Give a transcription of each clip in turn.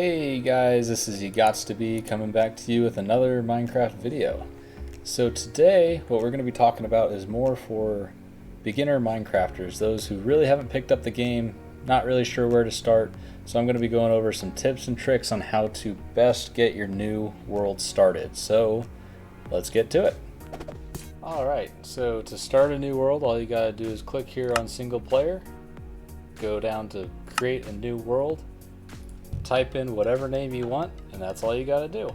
Hey guys, this is YGots2B coming back to you with another Minecraft video. So today, what we're going to be talking about is more for beginner Minecrafters, those who really haven't picked up the game, not really sure where to start. So I'm going to be going over some tips and tricks on how to best get your new world started. So let's get to it. Alright, so to start a new world, all you gotta do is click here on single player, go down to create a new world, type in whatever name you want, and that's all you gotta do.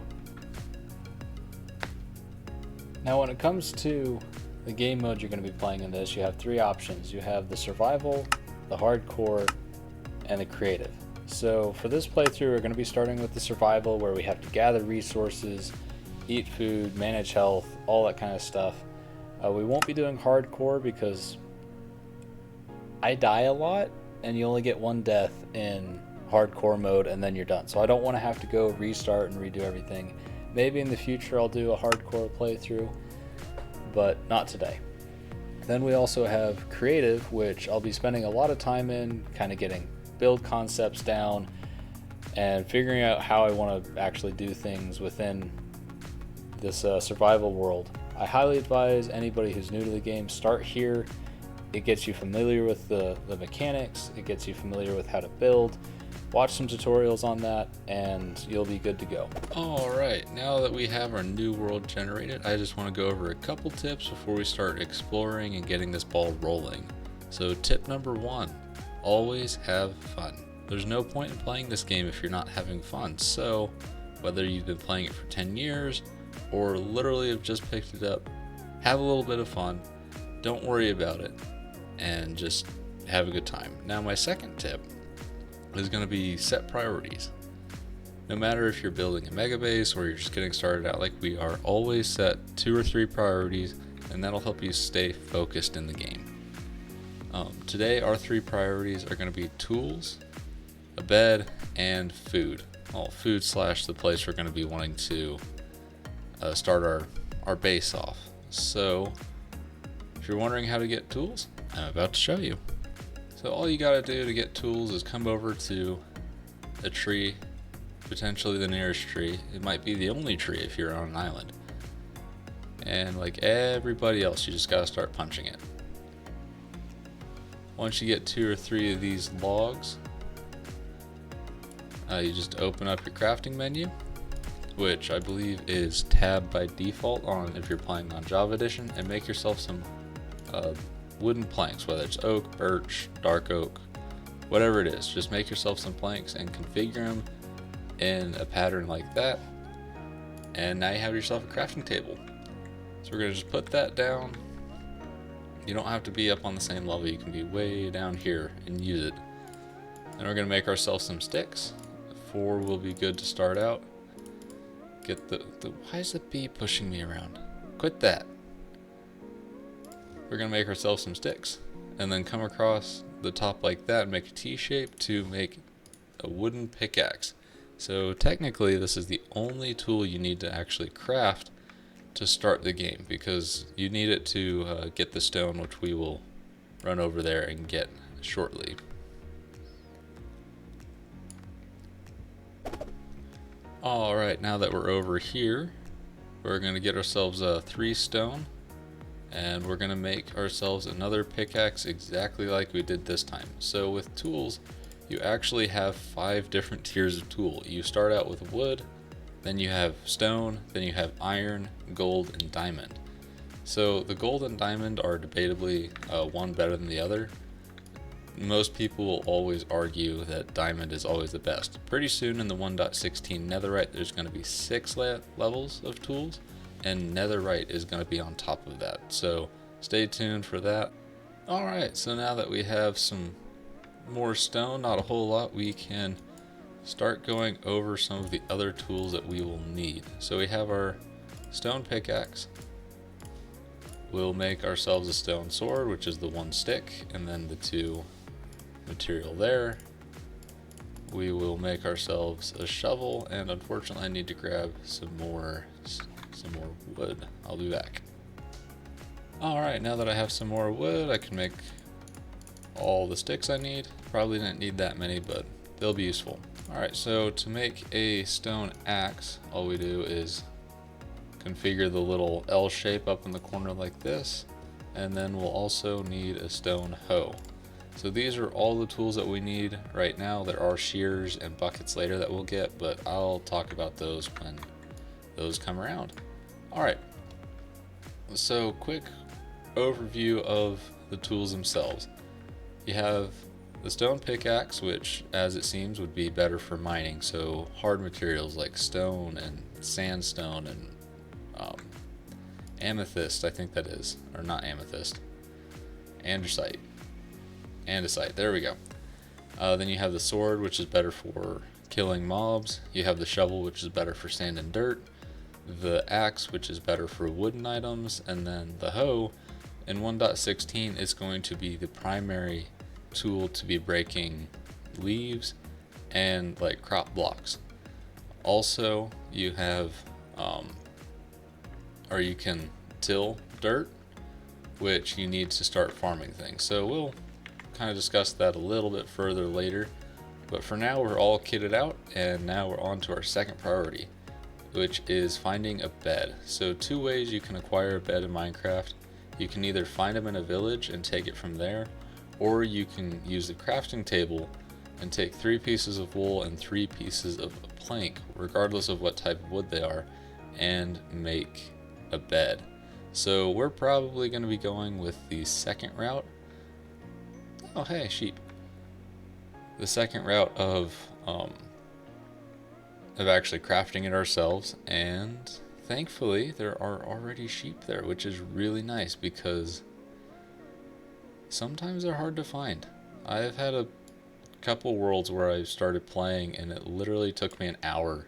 Now when it comes to the game mode you're going to be playing in this, you have three options. You have the survival, the hardcore, and the creative. So for this playthrough we're going to be starting with the survival, where we have to gather resources, eat food, manage health, all that kind of stuff. We won't be doing hardcore because I die a lot and you only get one death in hardcore mode and then you're done. So I don't want to have to go restart and redo everything. Maybe in the future I'll do a hardcore playthrough, but not today. Then we also have creative, which I'll be spending a lot of time in, kind of getting build concepts down and figuring out how I want to actually do things within this survival world. I highly advise anybody who's new to the game, start here. It gets you familiar with the mechanics, it gets you familiar with how to build. Watch some tutorials on that and you'll be good to go. Alright, now that we have our new world generated, I just want to go over a couple tips before we start exploring and getting this ball rolling. So tip number one, always have fun. There's no point in playing this game if you're not having fun. So whether you've been playing it for 10 years or literally have just picked it up, have a little bit of fun, don't worry about it, and just have a good time. Now my second tip is going to be set priorities. No matter if you're building a mega base or you're just getting started out like we are, always set 2 or 3 priorities, and that'll help you stay focused in the game. Today our 3 priorities are going to be tools, a bed, and food. Well, food slash the place we're going to be wanting to start our base off. So if you're wondering how to get tools, I'm about to show you. So all you gotta do to get tools is come over to a tree, potentially the nearest tree. It might be the only tree if you're on an island. And like everybody else, you just gotta start punching it. Once you get 2 or 3 of these logs, you just open up your crafting menu, which I believe is tab by default on if you're playing on Java Edition, and make yourself some wooden planks, whether it's oak, birch, dark oak, whatever it is. Just make yourself some planks and configure them in a pattern like that, and now you have yourself a crafting table. So we're going to just put that down. You don't have to be up on the same level, you can be way down here and use it. And we're going to make ourselves some sticks. 4 will be good to start out. Get the why is the bee pushing me around? Quit that. We're going to make ourselves some sticks and then come across the top like that and make a T shape to make a wooden pickaxe. So technically this is the only tool you need to actually craft to start the game, because you need it to get the stone, which we will run over there and get shortly. Alright, now that we're over here, we're going to get ourselves 3 stone. And we're going to make ourselves another pickaxe exactly like we did this time. So with tools, you actually have 5 different tiers of tool. You start out with wood, then you have stone, then you have iron, gold, and diamond. So the gold and diamond are debatably one better than the other. Most people will always argue that diamond is always the best. Pretty soon in the 1.16 netherite, there's going to be 6 levels of tools, and netherite is going to be on top of that, so stay tuned for that. Alright, so now that we have some more stone, not a whole lot, we can start going over some of the other tools that we will need. So we have our stone pickaxe. We'll make ourselves a stone sword, which is the 1 stick, and then the 2 material there. We will make ourselves a shovel, and unfortunately I need to grab some more wood. I'll be back. Alright, now that I have some more wood, I can make all the sticks I need. Probably didn't need that many, but they'll be useful. Alright, so to make a stone axe, all we do is configure the little L shape up in the corner like this, and then we'll also need a stone hoe. So these are all the tools that we need right now. There are shears and buckets later that we'll get, but I'll talk about those when those come around. Alright, so quick overview of the tools themselves. You have the stone pickaxe, which as it seems would be better for mining, so hard materials like stone and sandstone and amethyst, I think that is, or not amethyst, andesite, there we go. Then you have the sword, which is better for killing mobs. You have the shovel, which is better for sand and dirt. The axe, which is better for wooden items. And then the hoe in 1.16 is going to be the primary tool to be breaking leaves and like crop blocks. Also, you have or you can till dirt, which you need to start farming things. So we'll kind of discuss that a little bit further later, but for now we're all kitted out, and now we're on to our second priority, which is finding a bed. So two ways you can acquire a bed in Minecraft. You can either find them in a village and take it from there, or you can use the crafting table and take 3 pieces of wool and 3 pieces of plank, regardless of what type of wood they are, and make a bed. So we're probably going to be going with the second route. Oh hey, sheep. The second route of actually crafting it ourselves, and thankfully there are already sheep there, which is really nice because sometimes they're hard to find. I've had a couple worlds where I started playing and it literally took me an hour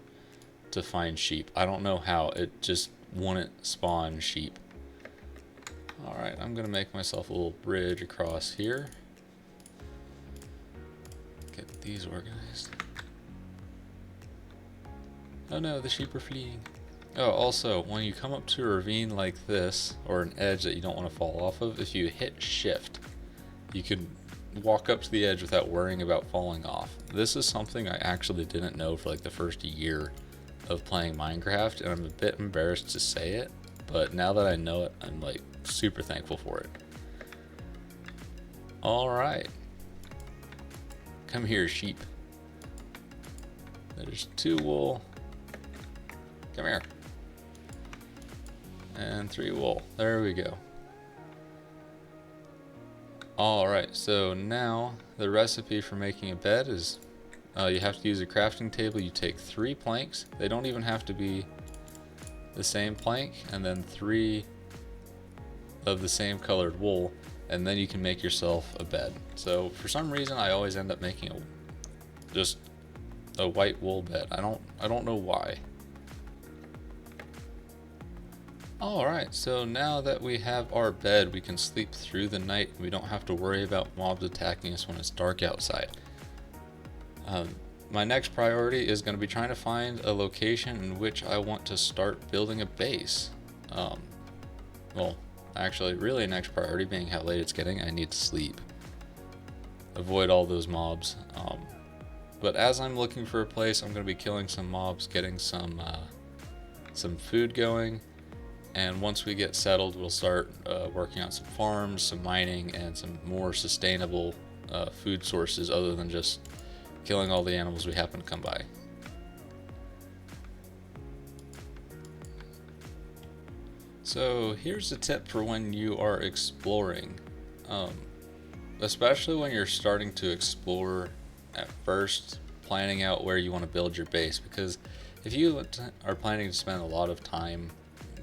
to find sheep. I don't know how, it just wouldn't spawn sheep. Alright, I'm gonna make myself a little bridge across here. Get these organized. Oh no, the sheep are fleeing. Oh, also, when you come up to a ravine like this, or an edge that you don't want to fall off of, if you hit shift, you can walk up to the edge without worrying about falling off. This is something I actually didn't know for like the first year of playing Minecraft, and I'm a bit embarrassed to say it, but now that I know it, I'm like super thankful for it. Alright. Come here, sheep. There's 2 wool. Come here. And 3 wool. There we go. Alright, so now the recipe for making a bed is you have to use a crafting table. You take 3 planks. They don't even have to be the same plank, and then 3 of the same colored wool, and then you can make yourself a bed. So for some reason I always end up making just a white wool bed. I don't know why. Alright, so now that we have our bed, we can sleep through the night. We don't have to worry about mobs attacking us when it's dark outside. My next priority is going to be trying to find a location in which I want to start building a base. Well, actually, really next priority being how late it's getting, I need to sleep. Avoid all those mobs. But as I'm looking for a place, I'm going to be killing some mobs, getting some food going. And once we get settled, we'll start working on some farms, some mining, and some more sustainable food sources other than just killing all the animals we happen to come by. So here's a tip for when you are exploring, especially when you're starting to explore at first, planning out where you want to build your base, because if you are planning to spend a lot of time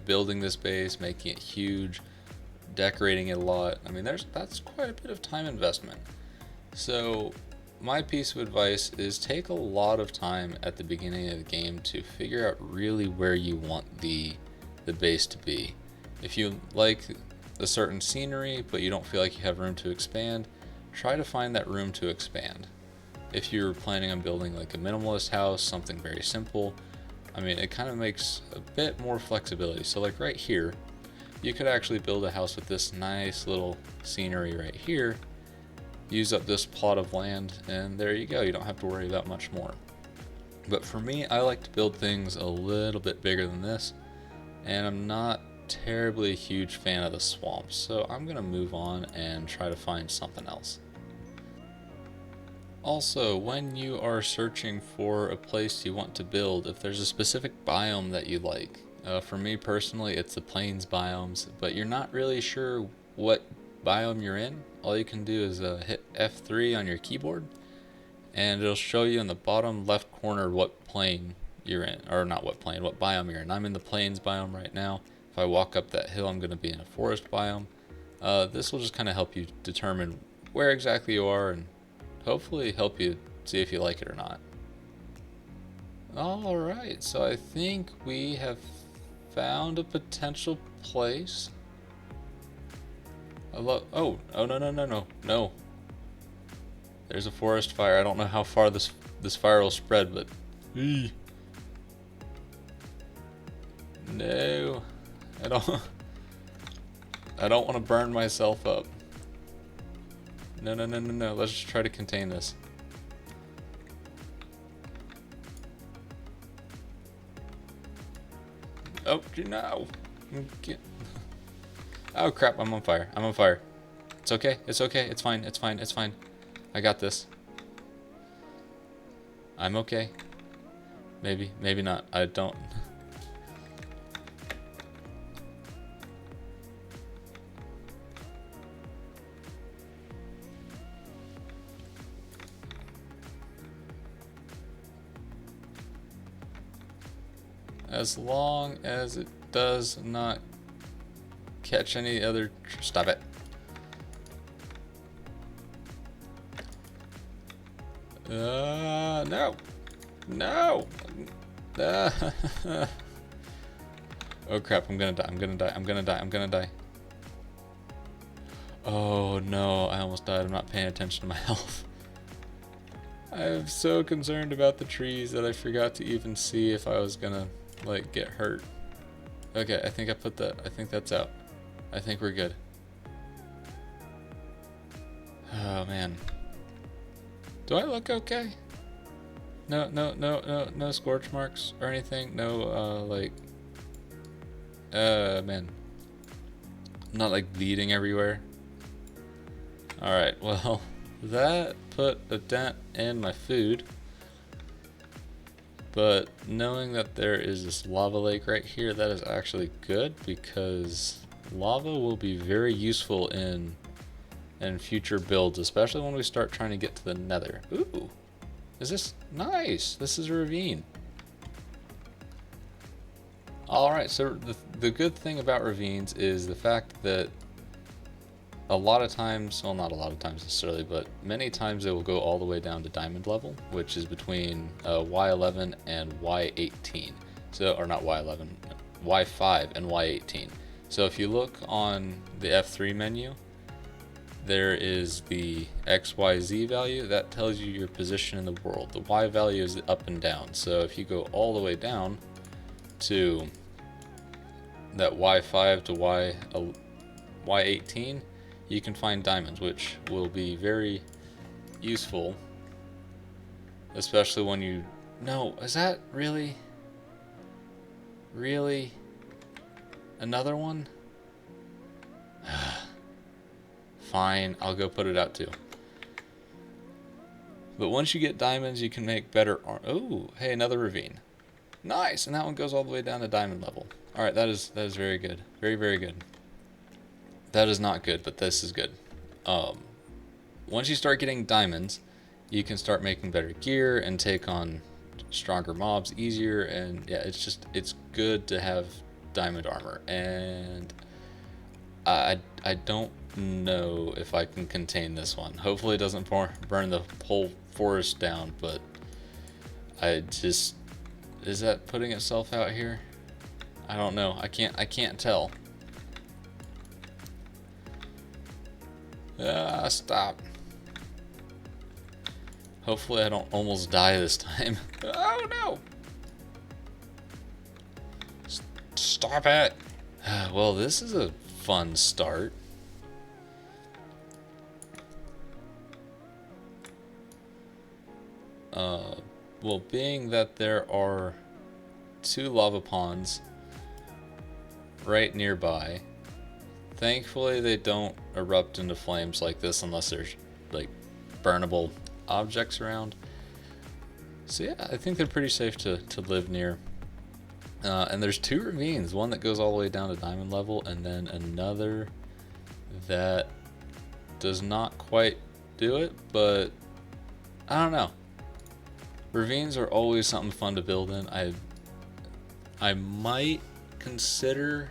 building this base, making it huge, decorating it a lot, I mean that's quite a bit of time investment. So my piece of advice is take a lot of time at the beginning of the game to figure out really where you want the base to be. If you like a certain scenery but you don't feel like you have room to expand, try to find that room to expand. If you're planning on building like a minimalist house, something very simple, I mean, it kind of makes a bit more flexibility. So like right here, you could actually build a house with this nice little scenery right here, use up this plot of land, and there you go. You don't have to worry about much more. But for me, I like to build things a little bit bigger than this, and I'm not terribly a huge fan of the swamps, so I'm gonna move on and try to find something else. Also, when you are searching for a place you want to build, if there's a specific biome that you like, for me personally it's the plains biomes, but you're not really sure what biome you're in, all you can do is hit F3 on your keyboard and it'll show you in the bottom left corner what plane you're in, or not what plane, what biome you're in. I'm in the plains biome right now. If I walk up that hill, I'm going to be in a forest biome. This will just kind of help you determine where exactly you are and hopefully help you see if you like it or not. Alright, so I think we have found a potential place. Oh, no. There's a forest fire. I don't know how far this fire will spread, but no, I don't want to burn myself up. No. Let's just try to contain this. Oh no! Oh crap! I'm on fire. It's okay. It's fine. I got this. I'm okay. Maybe not. I don't. As long as it does not catch any other... Stop it. No. Oh crap, I'm gonna die. Oh no, I almost died. I'm not paying attention to my health. I'm so concerned about the trees that I forgot to even see if I was gonna, like, get hurt. Okay, I think that's out. I think we're good. Oh man. Do I look okay? No scorch marks or anything. No, man. I'm not like bleeding everywhere. Alright, well, that put a dent in my food. But knowing that there is this lava lake right here, that is actually good because lava will be very useful in future builds, especially when we start trying to get to the nether. Ooh, is this nice? This is a ravine. Alright, so the good thing about ravines is the fact that a lot of times, well, not a lot of times necessarily, but many times they will go all the way down to diamond level, which is between Y11 and Y18. So, or not Y11, Y5 and Y18. So if you look on the F3 menu, there is the XYZ value that tells you your position in the world. The Y value is up and down. So if you go all the way down to that Y5 to Y18, you can find diamonds, which will be very useful, especially when you... No, is that really another one? Fine, I'll go put it out too. But once you get diamonds, you can make better oh, hey, another ravine. Nice, and that one goes all the way down to diamond level. Alright, that is very good. Very good. That is not good, but this is good. Once you start getting diamonds, you can start making better gear and take on stronger mobs easier, and yeah, it's good to have diamond armor. And I don't know if I can contain this one. Hopefully it doesn't burn the whole forest down, but is that putting itself out here? I don't know. I can't tell. Stop. Hopefully I don't almost die this time. Oh no! Stop it! Well, this is a fun start. Well, being that there are 2 lava ponds right nearby, thankfully they don't erupt into flames like this unless there's like burnable objects around. So yeah, I think they're pretty safe to live near. And there's 2 ravines, one that goes all the way down to diamond level, and then another that does not quite do it, but I don't know. Ravines are always something fun to build in. I might consider...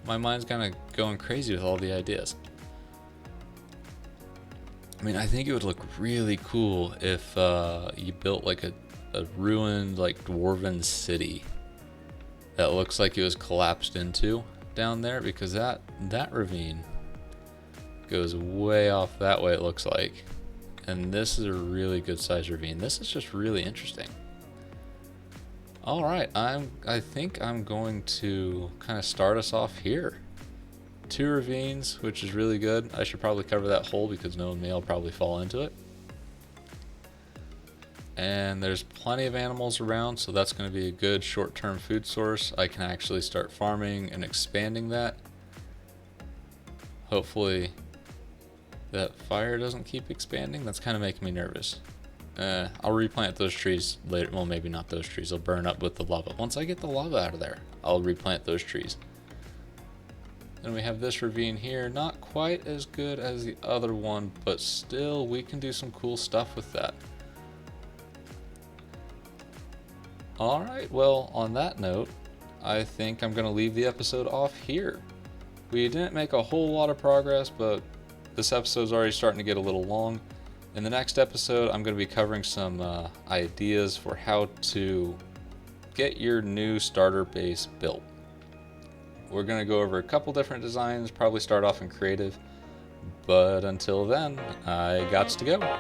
My mind's kind of going crazy with all the ideas. I mean, I think it would look really cool if you built like a ruined like dwarven city that looks like it was collapsed into down there, because that ravine goes way off that way, it looks like. And this is a really good sized ravine. This is just really interesting. All right, I think I'm going to kind of start us off here. 2 ravines, which is really good. I should probably cover that hole because knowing me, I'll probably fall into it. And there's plenty of animals around, so that's going to be a good short-term food source. I can actually start farming and expanding that. Hopefully that fire doesn't keep expanding. That's kind of making me nervous. I'll replant those trees later. Well, maybe not those trees. They'll burn up with the lava. Once I get the lava out of there, I'll replant those trees. Then we have this ravine here. Not quite as good as the other one, but still we can do some cool stuff with that. Alright, well, on that note, I think I'm going to leave the episode off here. We didn't make a whole lot of progress, but this episode's already starting to get a little long. In the next episode, I'm going to be covering some ideas for how to get your new starter base built. We're going to go over a couple different designs, probably start off in creative, but until then, I gots to go.